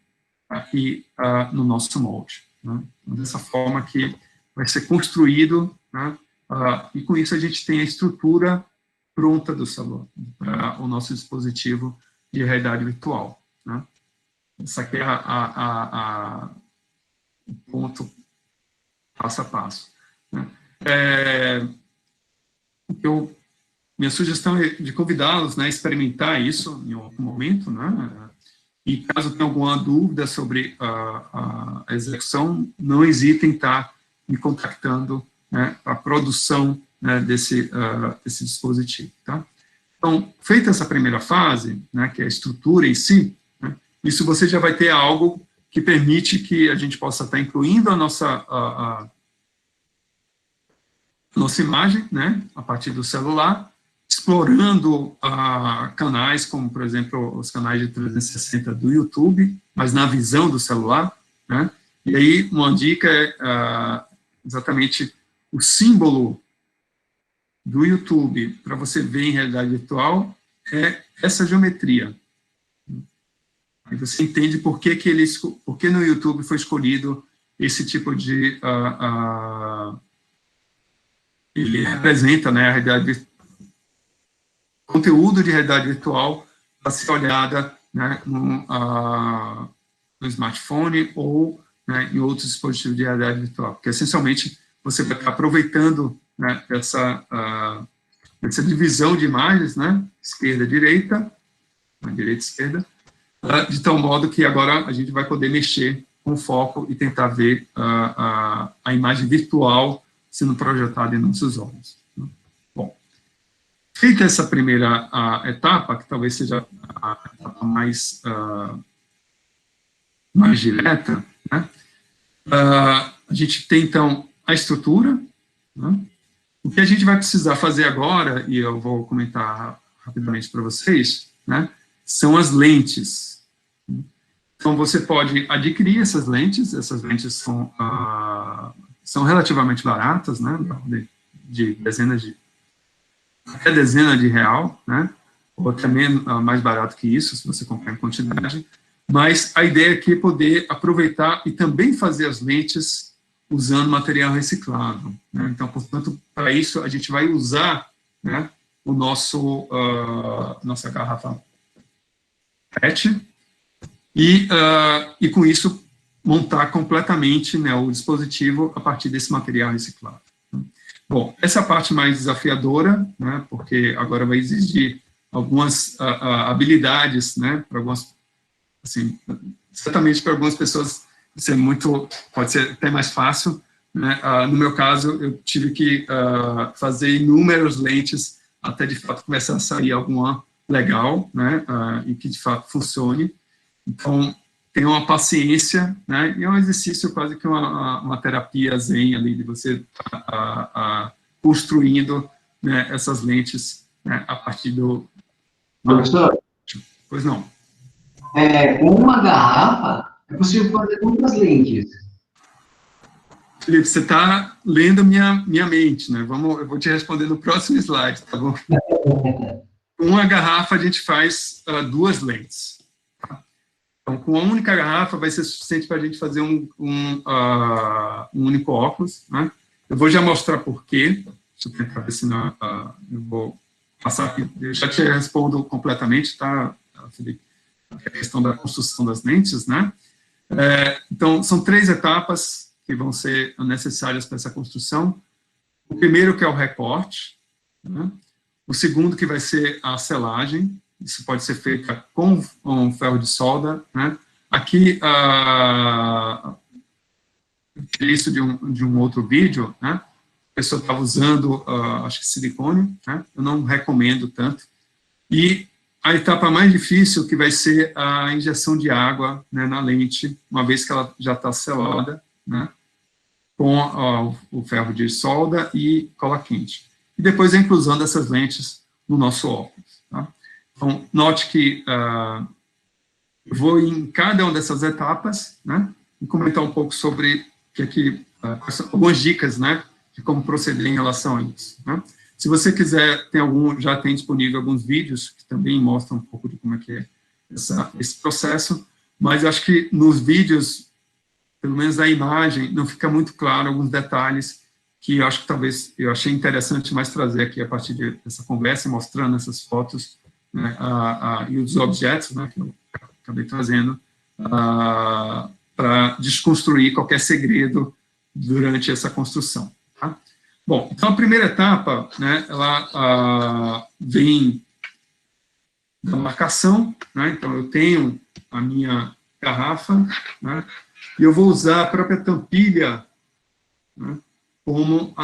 aqui no nosso molde. Né? Dessa forma que vai ser construído, né, e com isso a gente tem a estrutura pronta do celular, para o nosso dispositivo de realidade virtual. Né? Esse aqui é o ponto passo a passo. Né? Minha sugestão é de convidá-los, né, a experimentar isso em algum momento, né? E caso tenha alguma dúvida sobre a execução, não hesitem em estar me contactando, né, para a produção, né, desse dispositivo. Tá? Então, feita essa primeira fase, né, que é a estrutura em si, né, isso você já vai ter algo que permite que a gente possa estar incluindo a nossa imagem, né, a partir do celular, explorando canais como, por exemplo, os canais de 360 do YouTube, mas na visão do celular, né? E aí uma dica é exatamente o símbolo do YouTube para você ver em realidade virtual é essa geometria. Aí você entende por que no YouTube foi escolhido esse tipo de ele representa, né, a realidade virtual. Conteúdo de realidade virtual para ser olhada, né, no smartphone ou, né, em outros dispositivos de realidade virtual, porque essencialmente você vai estar aproveitando, né, essa divisão de imagens, né, esquerda-direita, direita-esquerda, de tal modo que agora a gente vai poder mexer com o foco e tentar ver a imagem virtual sendo projetada em nossos olhos. Bom, feita essa primeira etapa, que talvez seja a etapa mais direta, né, a gente tem, então, a estrutura. Né, o que a gente vai precisar fazer agora, e eu vou comentar rapidamente para vocês, né, são as lentes. Então, você pode adquirir essas lentes são relativamente baratas, né, de dezenas de até dezena de real, né? Ou até mais barato que isso, se você comprar em quantidade. Mas a ideia aqui é poder aproveitar e também fazer as lentes usando material reciclável. Né? Então, portanto, para isso, a gente vai usar, né, nossa garrafa PET e com isso, montar completamente, né, o dispositivo a partir desse material reciclável. Bom, essa é a parte mais desafiadora, né, porque agora vai exigir algumas habilidades, né, para algumas, assim, certamente para algumas pessoas pode ser até mais fácil, né, no meu caso, eu tive que fazer inúmeras lentes até de fato começar a sair alguma legal, né, e que de fato funcione. Então, tenha uma paciência, né, e é um exercício quase que uma terapia zen ali, de você construindo, né, essas lentes, né, a partir do... Professor? Pois não. Com uma garrafa, é possível fazer quantas lentes? Felipe, você está lendo minha mente, né? Eu vou te responder no próximo slide, tá bom? Com uma garrafa, a gente faz 2 lentes. Então, com uma única garrafa vai ser suficiente para a gente fazer um único óculos, né? Eu vou já mostrar por quê. Deixa eu tentar ver se não, eu vou passar aqui. Eu já te respondo completamente, tá, Felipe? A questão da construção das lentes, né? Então, são 3 etapas que vão ser necessárias para essa construção. O primeiro que é o recorte, né? O segundo que vai ser a selagem. Isso pode ser feito com um ferro de solda, né? Aqui, isso de um outro vídeo, né? A pessoa estava usando, acho que silicone, né? Eu não recomendo tanto. E a etapa mais difícil, que vai ser a injeção de água, né, na lente, uma vez que ela já está selada, né? Com o ferro de solda e cola quente. E depois a inclusão dessas lentes no nosso óculos. Tá? Então, note que eu vou em cada uma dessas etapas, né, e comentar um pouco sobre algumas dicas, né, de como proceder em relação a isso. Né? Se você quiser, já tem disponível alguns vídeos que também mostram um pouco de como é que é esse processo, mas eu acho que nos vídeos, pelo menos a imagem, não fica muito claro alguns detalhes que eu acho que talvez eu achei interessante mais trazer aqui a partir dessa conversa, mostrando essas fotos, né, e os objetos, né, que eu acabei trazendo, para desconstruir qualquer segredo durante essa construção. Tá? Bom, então a primeira etapa, né, ela vem da marcação, né, então eu tenho a minha garrafa, né, e eu vou usar a própria tampilha, né, como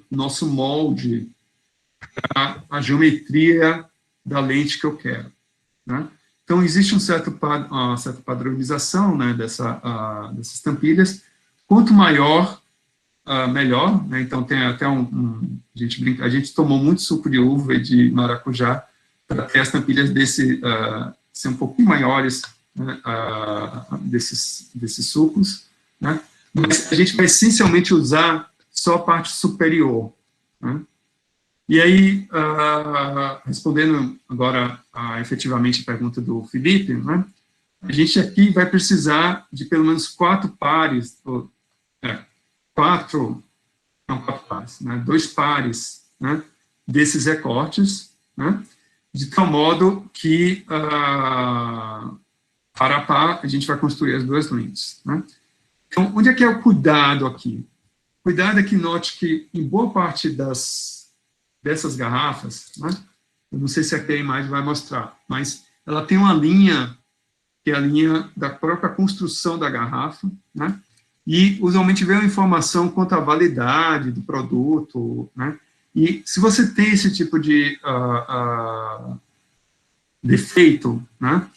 nosso molde, a geometria da lente que eu quero. Né? Então, existe uma certa padronização, né, dessas tampilhas. Quanto maior, melhor. Né? Então, tem até a gente tomou muito suco de uva e de maracujá para ter as tampilhas ser um pouquinho maiores, né, desses sucos. Né? Mas a gente vai essencialmente usar só a parte superior. Né? E aí, respondendo agora efetivamente a pergunta do Felipe, né, a gente aqui vai precisar de pelo menos 4 pares, 2 pares, né, desses recortes, né, de tal modo que, par a par, a gente vai construir as 2 lentes. Né. Então, onde é que é o cuidado aqui? Cuidado é que note que, em boa parte dessas garrafas, né, eu não sei se aqui a imagem vai mostrar, mas ela tem uma linha, que é a linha da própria construção da garrafa, né, e usualmente vem uma informação quanto à validade do produto, né, e se você tem esse tipo de defeito, né,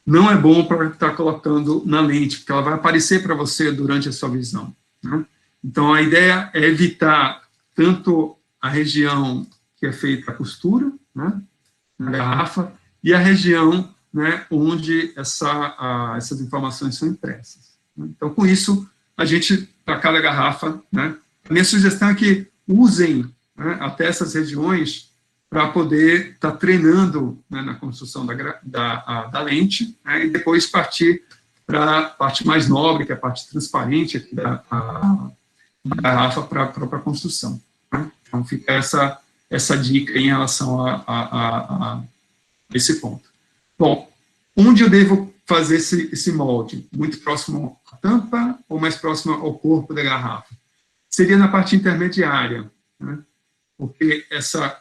não é bom para estar colocando na lente, porque ela vai aparecer para você durante a sua visão. Né? Então, a ideia é evitar tanto a região que é feita a costura, né, na garrafa, e a região, né, onde essas informações são impressas. Então, com isso, a gente, para cada garrafa, né, a minha sugestão é que usem, né, até essas regiões para poder estar treinando, né, na construção da lente, né, e depois partir para a parte mais nobre, que é a parte transparente aqui da garrafa para a própria construção. Né? Então, fica essa dica em relação a esse ponto. Bom, onde eu devo fazer esse molde? Muito próximo à tampa ou mais próximo ao corpo da garrafa? Seria na parte intermediária, né? Porque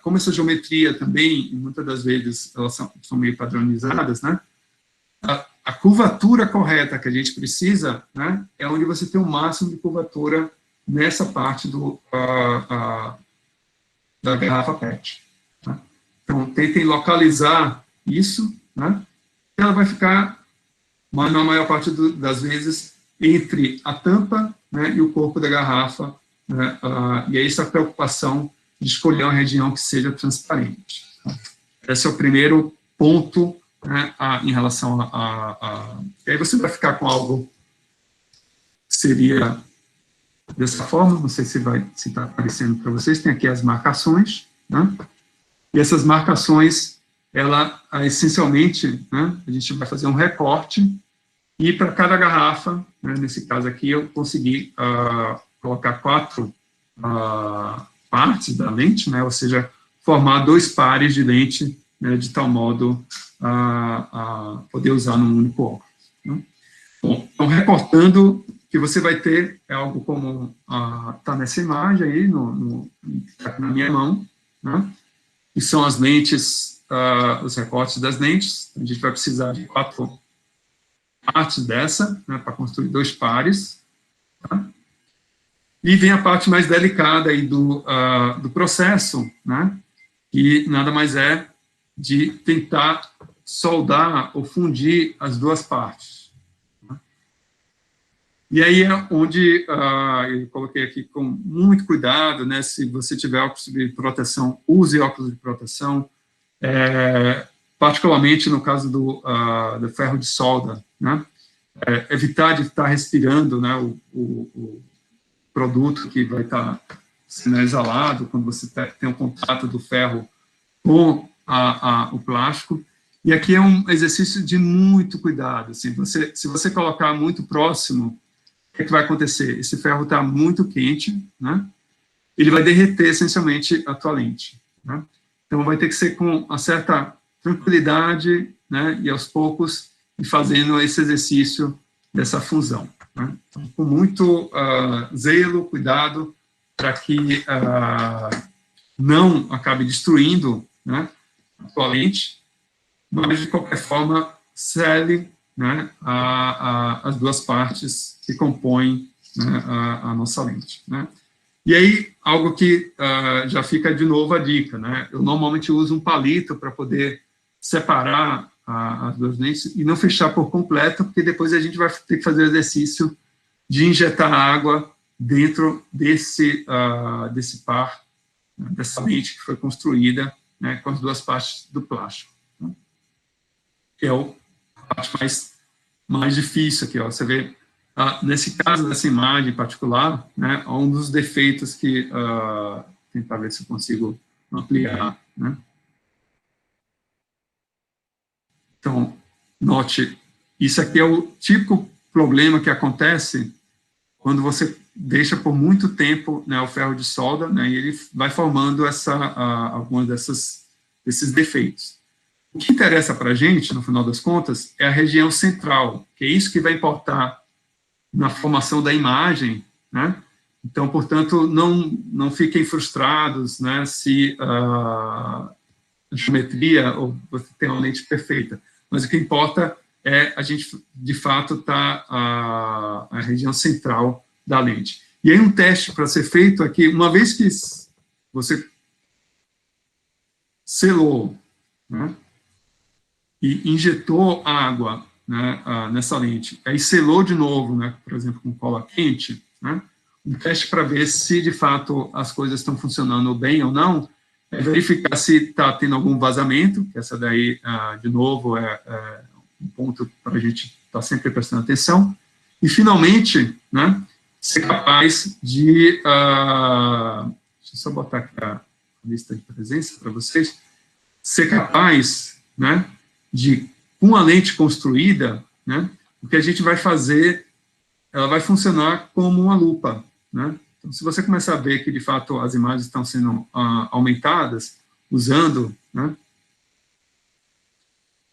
como essa geometria também, muitas das vezes, elas são meio padronizadas, né? A curvatura correta que a gente precisa, né, é onde você tem o máximo de curvatura nessa parte da garrafa PET. Tá? Então, tentem localizar isso, né? Ela vai ficar, na maior parte das vezes, entre a tampa, né, e o corpo da garrafa, né, e é essa a preocupação de escolher uma região que seja transparente. Tá? Esse é o primeiro ponto, né, em relação E aí você vai ficar com algo que seria dessa forma, não sei se está aparecendo para vocês, tem aqui as marcações, né, e essas marcações, essencialmente, né, a gente vai fazer um recorte, e para cada garrafa, né, nesse caso aqui, eu consegui colocar 4 partes da lente, né, ou seja, formar 2 pares de lente, né, de tal modo a poder usar num único óculos. Né. Bom, então, recortando, o que você vai ter é algo como está nessa imagem aí, tá na minha mão, né, que são as lentes, os recortes das lentes. A gente vai precisar de 4 partes dessa, né, para construir 2 pares. Tá? E vem a parte mais delicada aí do processo, né, que nada mais é de tentar soldar ou fundir as 2 partes. Né? E aí é onde eu coloquei aqui com muito cuidado, né, se você tiver óculos de proteção, use óculos de proteção, particularmente no caso do ferro de solda, né, evitar de estar respirando, né, o produto que vai estar sendo exalado quando você tem um contato do ferro com o plástico. E aqui é um exercício de muito cuidado. Assim, se você colocar muito próximo, o que vai acontecer? Esse ferro está muito quente, né? Ele vai derreter essencialmente a tua lente, né? Então vai ter que ser com uma certa tranquilidade, né? E aos poucos e fazendo esse exercício dessa fusão, né? Então, com muito zelo, cuidado, para que não acabe destruindo, né, a tua lente, mas de qualquer forma cele, né, as duas partes que compõem, né, a nossa lente, né. E aí, algo que já fica de novo a dica, né, eu normalmente uso um palito para poder separar as duas lentes e não fechar por completo, porque depois a gente vai ter que fazer o exercício de injetar água dentro desse par, né, dessa lente que foi construída, né, com as duas partes do plástico, né, que é a parte mais difícil aqui, ó. Você vê, nesse caso dessa imagem em particular, né, um dos defeitos que, tentar ver se eu consigo ampliar, né. Então, note, isso aqui é o típico problema que acontece quando você deixa por muito tempo, né, o ferro de solda, né, e ele vai formando alguns desses defeitos. O que interessa para a gente, no final das contas, é a região central, que é isso que vai importar na formação da imagem, né? Então, portanto, não fiquem frustrados, né, se a geometria ou você tem uma lente perfeita, mas o que importa é a gente, de fato, tá a região central da lente. E aí um teste para ser feito aqui, uma vez que você selou, né, e injetou água, né, nessa lente, aí selou de novo, né, por exemplo, com cola quente, né, um teste para ver se, de fato, as coisas estão funcionando bem ou não, é verificar se está tendo algum vazamento, que essa daí, de novo, é um ponto para a gente estar sempre prestando atenção, e, finalmente, né, ser capaz de... deixa eu só botar aqui a lista de presença para vocês, ser capaz, né, de, com a lente construída, né, o que a gente vai fazer, ela vai funcionar como uma lupa, né? Então, se você começar a ver que, de fato, as imagens estão sendo aumentadas, usando, né,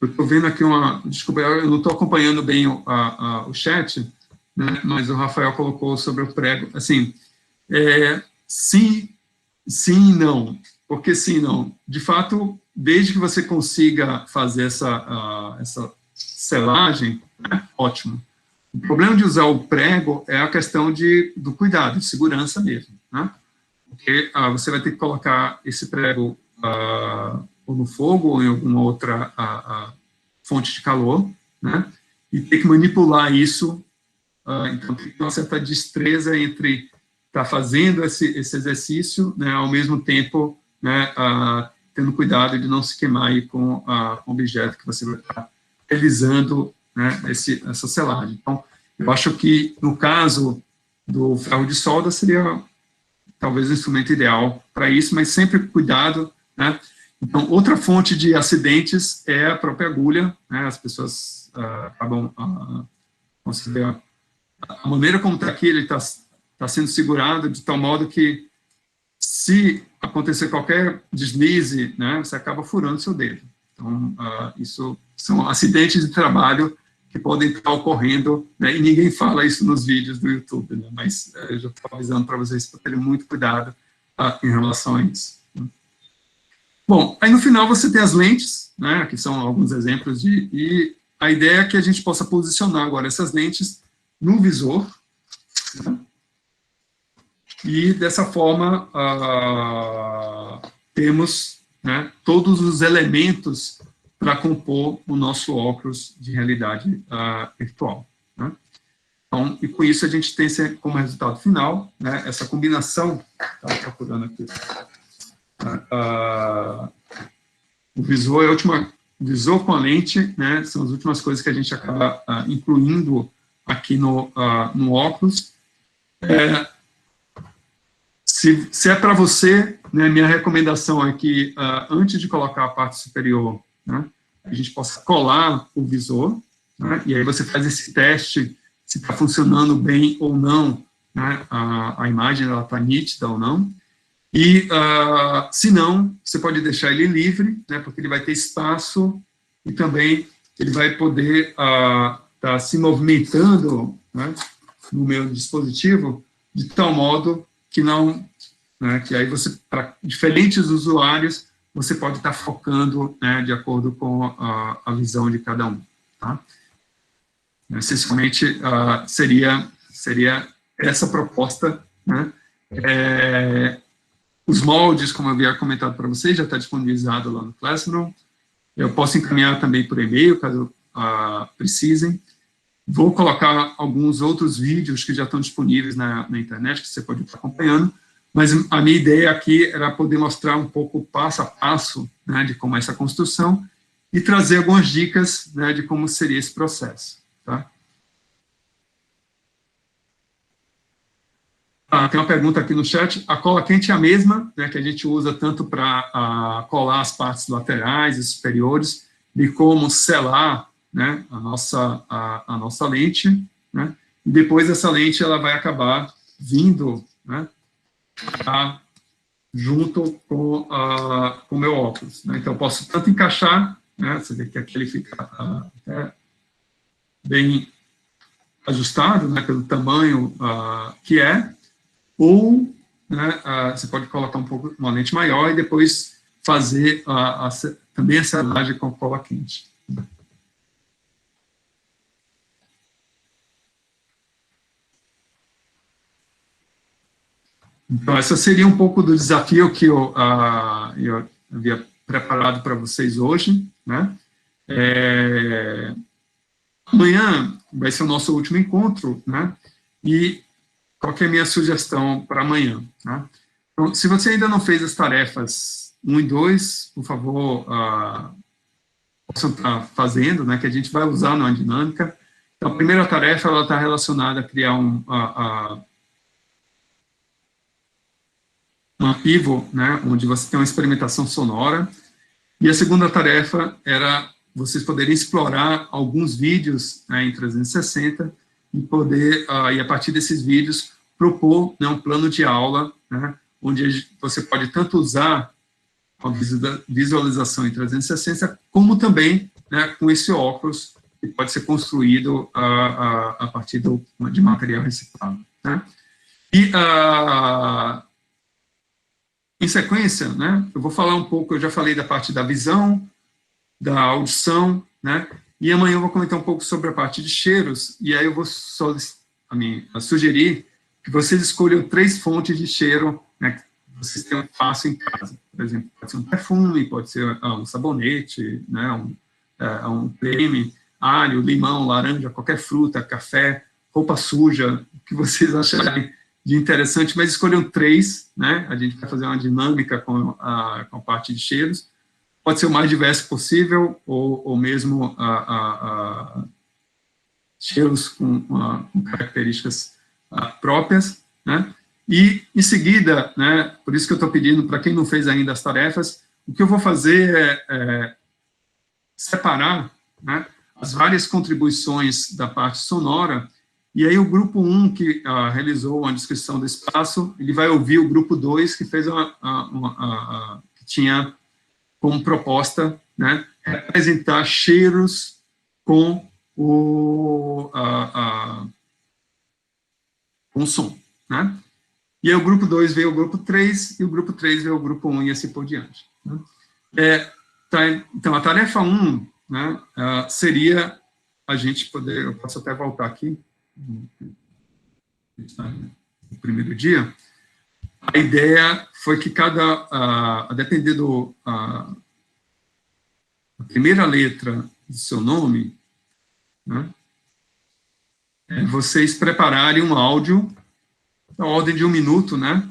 eu estou vendo aqui desculpa, eu não estou acompanhando bem o chat, né, mas o Rafael colocou sobre o prego, assim, sim e não. Por que sim e não? De fato, desde que você consiga fazer essa selagem, né, ótimo. O problema de usar o prego é a questão do cuidado, de segurança mesmo, né? Porque você vai ter que colocar esse prego ou no fogo ou em alguma outra fonte de calor, né? E ter que manipular isso. Então, tem que ter uma certa destreza entre estar fazendo esse exercício, né, ao mesmo tempo, né, tendo cuidado de não se queimar aí com o objeto que você vai estar realizando, né, essa selagem. Então, eu acho que, no caso do ferro de solda, seria talvez o instrumento ideal para isso, mas sempre cuidado, né? Então, outra fonte de acidentes é a própria agulha, né? As pessoas acabam considerando a maneira como está aqui, ele está sendo segurado de tal modo que, se acontecer qualquer deslize, né, você acaba furando seu dedo. Então, isso são acidentes de trabalho que podem estar ocorrendo, né, e ninguém fala isso nos vídeos do YouTube, né, mas eu já estou avisando para vocês para terem muito cuidado em relação a isso. Bom, aí no final você tem as lentes, né, que são alguns exemplos e a ideia é que a gente possa posicionar agora essas lentes no visor, né, e dessa forma temos, né, todos os elementos para compor o nosso óculos de realidade virtual, né. Então, e com isso a gente tem como resultado final, né, essa combinação, estava procurando aqui, o visor é a última, visor com a lente, né, são as últimas coisas que a gente acaba incluindo aqui no óculos. Se é para você, né, minha recomendação é que, antes de colocar a parte superior, né, a gente possa colar o visor, né, e aí você faz esse teste, se está funcionando bem ou não, né, a imagem está nítida ou não, e, se não, você pode deixar ele livre, né, porque ele vai ter espaço, e também ele vai poder estar se movimentando, né, no meu dispositivo, de tal modo que não, né, que aí você, para diferentes usuários, você pode estar focando, né, de acordo com a visão de cada um, tá? Essencialmente, seria essa proposta, né? Os moldes, como eu havia comentado para vocês, já está disponibilizado lá no Classroom. Eu posso encaminhar também por e-mail, caso precisem. Vou colocar alguns outros vídeos que já estão disponíveis na internet, que você pode estar acompanhando, mas a minha ideia aqui era poder mostrar um pouco passo a passo, né, de como é essa construção e trazer algumas dicas, né, de como seria esse processo. Tá? Tem uma pergunta aqui no chat. A cola quente é a mesma, né, que a gente usa tanto para colar as partes laterais e superiores, de como selar, né, a nossa lente, né, e depois essa lente ela vai acabar vindo, né, junto com o meu óculos. Né, então, eu posso tanto encaixar, né, você vê que aqui ele fica bem ajustado, né, pelo tamanho que é, ou, né, você pode colocar uma lente maior e depois fazer também a selagem com cola quente. Então, esse seria um pouco do desafio que eu havia preparado para vocês hoje, né? Amanhã vai ser o nosso último encontro, né? E qual que é a minha sugestão para amanhã, né? Então, se você ainda não fez as tarefas 1 e 2, por favor, possam estar fazendo, né, que a gente vai usar na dinâmica. Então, a primeira tarefa ela está relacionada a criar um arquivo, né, onde você tem uma experimentação sonora. E a segunda tarefa era vocês poderem explorar alguns vídeos, né, em 360 e poder, e a partir desses vídeos, propor, né, um plano de aula, né, onde você pode tanto usar a visualização em 360, como também, né, com esse óculos, que pode ser construído a partir de material reciclado. Né? E, em sequência, né, eu vou falar um pouco, eu já falei da parte da visão, da audição, né, e amanhã eu vou comentar um pouco sobre a parte de cheiros, e aí eu vou sugerir que vocês escolham 3 fontes de cheiro, né, que vocês tenham fácil em casa. Por exemplo, pode ser um perfume, pode ser um sabonete, né, um creme, alho, limão, laranja, qualquer fruta, café, roupa suja, o que vocês acharem de interessante, mas escolham 3, né, a gente vai fazer uma dinâmica com a parte de cheiros, pode ser o mais diverso possível, ou mesmo cheiros com características próprias, né? E, em seguida, né, por isso que eu estou pedindo, para quem não fez ainda as tarefas, o que eu vou fazer é separar, né, as várias contribuições da parte sonora, e aí o grupo 1, que realizou uma descrição do espaço, ele vai ouvir o grupo 2, que fez que tinha como proposta, né, representar cheiros com o som, né? E aí o grupo 2 veio o grupo 3, e o grupo 3 veio o grupo 1, e assim por diante. Né? Então, a tarefa 1, né, seria a gente poder, eu posso até voltar aqui, no primeiro dia, a ideia foi que a depender a primeira letra do seu nome, né, vocês prepararem um áudio, a ordem de 1 minuto, né?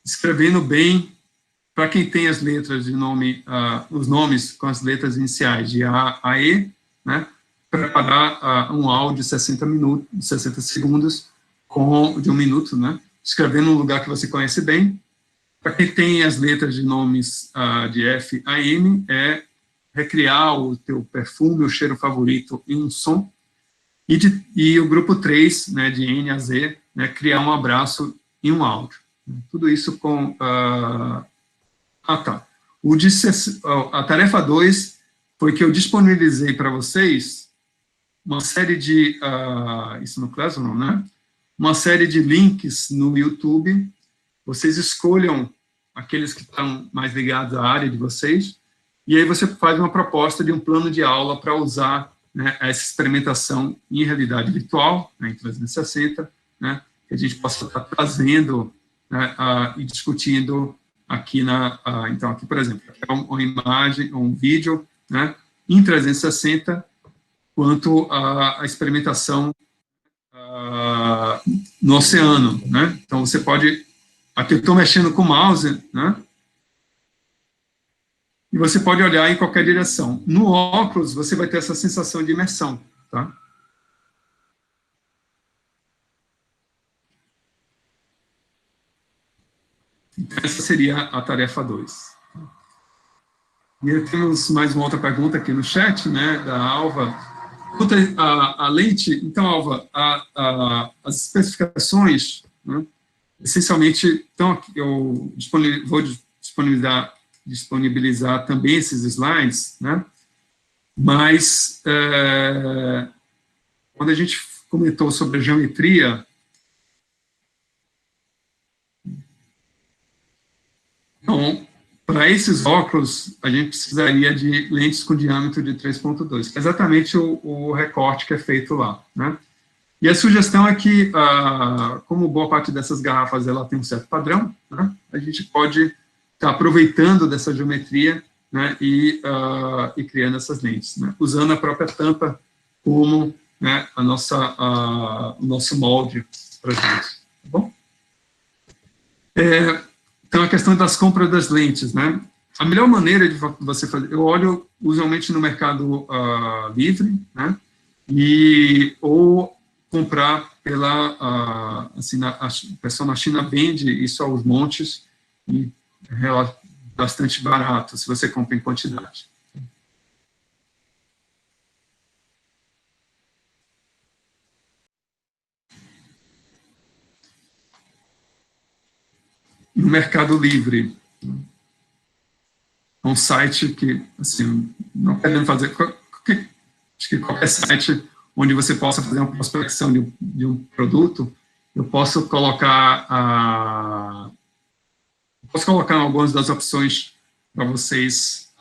Escrevendo bem, para quem tem as letras de nome, os nomes com as letras iniciais de A a E, né? Preparar um áudio de 60 minutos, 60 segundos, de 1 minuto, né? Escrevendo num lugar que você conhece bem. Para quem tem as letras de nomes de F a M, recriar o teu perfume, o cheiro favorito em um som. E o grupo 3, né, de N a Z, né, criar um abraço em um áudio. Tudo isso com... tá. A tarefa 2 foi que eu disponibilizei para vocês uma série de... isso no Classroom, né? Uma série de links no YouTube. Vocês escolham aqueles que estão mais ligados à área de vocês, e aí você faz uma proposta de um plano de aula para usar, né, essa experimentação em realidade virtual, né, em 360, né, que a gente possa estar trazendo, né, e discutindo aqui então, aqui, por exemplo, é uma imagem, um vídeo, né, em 360, quanto à experimentação no oceano, né? Então, você pode... Aqui eu estou mexendo com o mouse, né? E você pode olhar em qualquer direção. No óculos, você vai ter essa sensação de imersão, tá? Então, essa seria a tarefa 2. E temos mais uma outra pergunta aqui no chat, né, da Alva. A lente, então, Alva, as especificações, né, essencialmente, então, eu vou disponibilizar também esses slides, né, mas quando a gente comentou sobre a geometria, então, para esses óculos, a gente precisaria de lentes com diâmetro de 3.2, que é exatamente o recorte que é feito lá, né? E a sugestão é que, como boa parte dessas garrafas ela tem um certo padrão, né, a gente pode estar aproveitando dessa geometria, né, e criando essas lentes, né, usando a própria tampa como, né, o nosso molde para gente, tá bom? Então, a questão das compras das lentes, né? A melhor maneira de você fazer... Eu olho, usualmente, no Mercado Livre, né? Ou comprar pela... assim, a pessoa na China vende isso aos montes e é bastante barato, se você compra em quantidade. No Mercado Livre, é um site que, assim, não querendo fazer... Acho que qualquer site onde você possa fazer uma prospecção de um produto, eu posso colocar algumas das opções para vocês,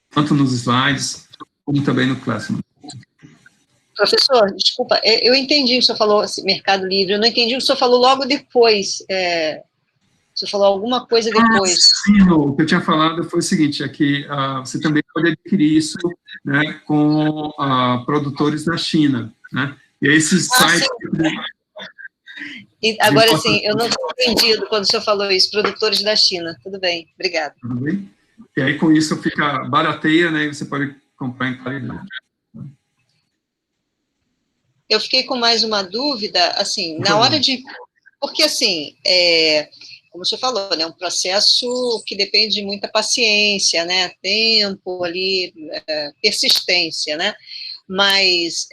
tanto nos slides, como também no Classroom. Professor, desculpa, eu entendi o que o senhor falou, assim, Mercado Livre, eu não entendi o que o senhor falou logo depois. O senhor falou alguma coisa depois. Sim, o que eu tinha falado foi o seguinte, é que você também pode adquirir isso, né, com produtores da China, né? E esses sites... E agora, sim, eu não tinha entendido quando o senhor falou isso, produtores da China. Tudo bem, obrigada. Tudo bem? E aí, com isso, fica barateia, né, e você pode comprar em qualidade. Eu fiquei com mais uma dúvida, assim, na hora de... Porque, assim, como o senhor falou, né, é um processo que depende de muita paciência, né, tempo ali, persistência, né, mas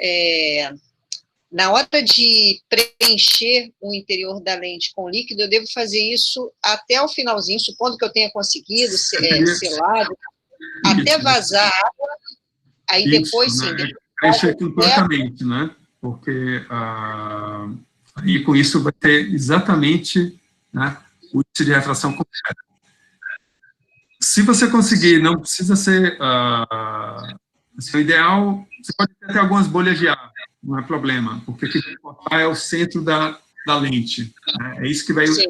na hora de preencher o interior da lente com líquido, eu devo fazer isso até o finalzinho, supondo que eu tenha conseguido selado, até vazar água, aí isso, depois, né, sim... preencher completamente, né, porque aí com isso vai ter exatamente, né, o índice de refração completo. Se você conseguir, não precisa ser o ideal, você pode ter até algumas bolhas de ar, não é problema, porque o que vai importar é o centro da lente, né? É isso que vai ser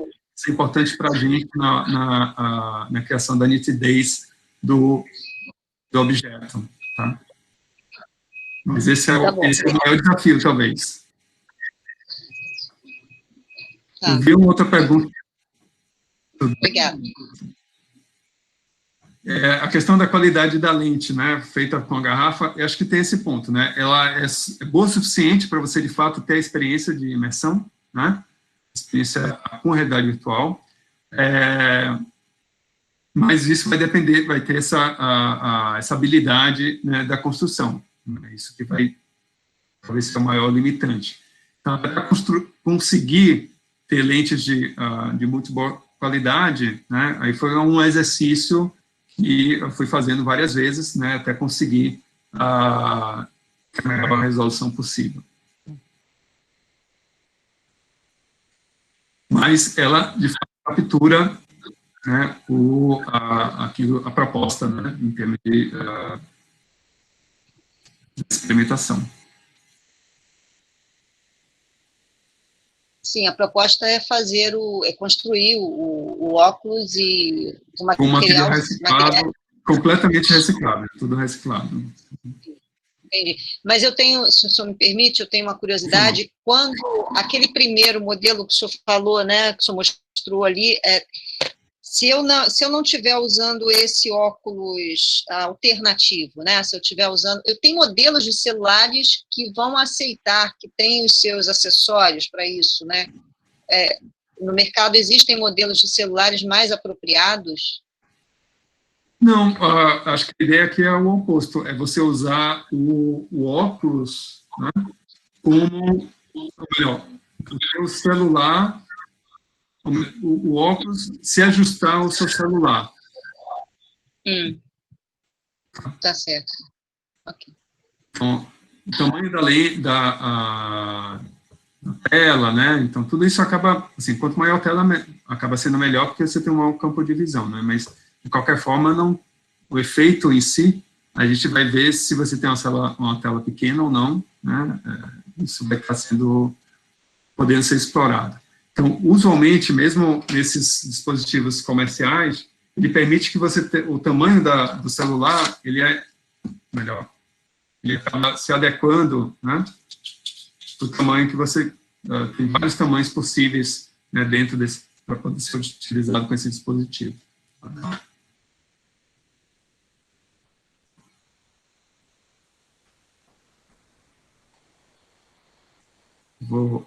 importante para a gente na criação da nitidez do objeto, tá? Mas esse é, Tá bom. esse é o maior desafio, talvez. Tá. Eu vi uma outra pergunta. Obrigada. A questão da qualidade da lente, né, feita com a garrafa, eu acho que tem esse ponto, né, ela é boa o suficiente para você, de fato, ter a experiência de imersão, né, experiência com realidade virtual, mas isso vai depender, vai ter essa habilidade, né, da construção, né, isso que vai, talvez, ser o maior limitante. Então, para conseguir ter lentes de muito boa qualidade, né, aí foi um exercício que eu fui fazendo várias vezes, né, até conseguir a melhor resolução possível. Mas ela, de fato, captura, né, a proposta, né, em termos de experimentação. Sim, a proposta é construir o óculos e o Com material, material reciclado, completamente reciclado, tudo reciclado. Entendi. Mas eu tenho, se o senhor me permite, eu tenho uma curiosidade, quando aquele primeiro modelo que o senhor falou, né, que o senhor mostrou ali, se eu não estiver usando esse óculos alternativo, né, se eu estiver usando, eu tenho modelos de celulares que vão aceitar, que têm os seus acessórios para isso, né, no mercado existem modelos de celulares mais apropriados? Não, acho que a ideia aqui é o oposto, é você usar o óculos, né, como, ou melhor, o celular, o óculos se ajustar ao seu celular. Tá certo. Ok. Então, o tamanho da tela, né, então tudo isso acaba, assim, quanto maior a tela, acaba sendo melhor, porque você tem um maior campo de visão, né, mas, de qualquer forma, não, o efeito em si, a gente vai ver se você tem uma tela pequena ou não, né, isso vai estar podendo ser explorado. Então, usualmente, mesmo nesses dispositivos comerciais, ele permite que você o tamanho do celular, ele é melhor, ele está se adequando, né, para o tamanho que você tem vários tamanhos possíveis, né, dentro desse, para poder ser utilizado com esse dispositivo. Vou